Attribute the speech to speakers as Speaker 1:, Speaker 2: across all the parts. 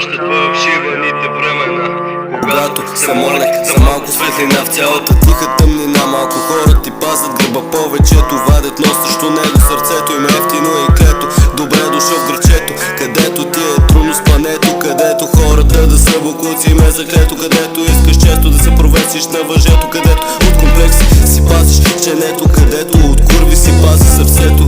Speaker 1: връщат в шибаните времена,
Speaker 2: когато се молех за малко светлина в цялата тиха тъмнина. Малко хора ти пазят гърба, повечето вадят нос срещу него. Сърцето им е ефтино и клето. Добре дошъл в грачето, където ти е трудно с плането, където хората да са бокуци и ме заклето, където искаш често да се провесиш на въжето, където от комплекси си пазиш ченето, където от курви си пази сърцето.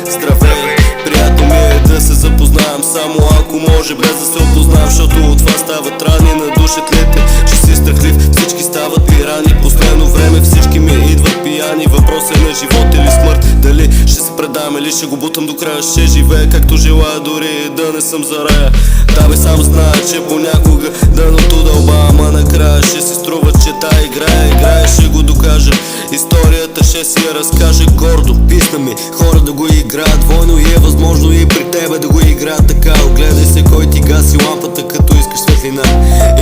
Speaker 2: Здравей, приятно ми е да се запознаем, само ако може без да се опознавам, защото от това стават рани на душетлите. Че си страхлив, всички стават пирани. Последно време всички ми идват пияни. Въпрос е на живот или смърт, дали ще се предам или ще го бутам до края. Ще живея както желая, дори да не съм за рая. Да бе, сам знае, че понякога дъното дълба, ама накрая ще си струва, че та играе, ще го докажа. Историята ще си я разкажа гордо. Писна ми хора да го играят двойно и е възможно и при тебе да го играят така. Огледай се кой ти гаси лампата, като искаш светлина.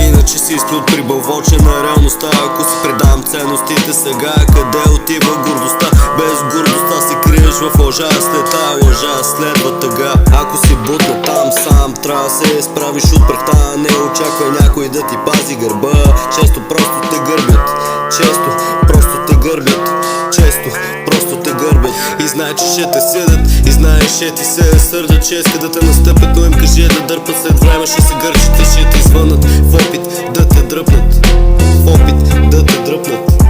Speaker 2: Иначе си изплют при бълвоче на реалността. Ако си предам ценностите сега, къде отива гордостта? Без гордостта се криеш в лъжа, след тая лъжа следва тъга. Ако си бутна там сам, трябва да се изправиш от прахта. Не очаквай някой да ти пази гърба. Често просто те гърбят, често просто те гърбят, често просто те гърбят. И знае, че ще те съдят, и знае, ще ти се сърдят, че искат да те настъпят, но им кажи да дърпат. След време ще се гърчат и ще ти звънат в опит да те дръпнат, в опит да те дръпнат.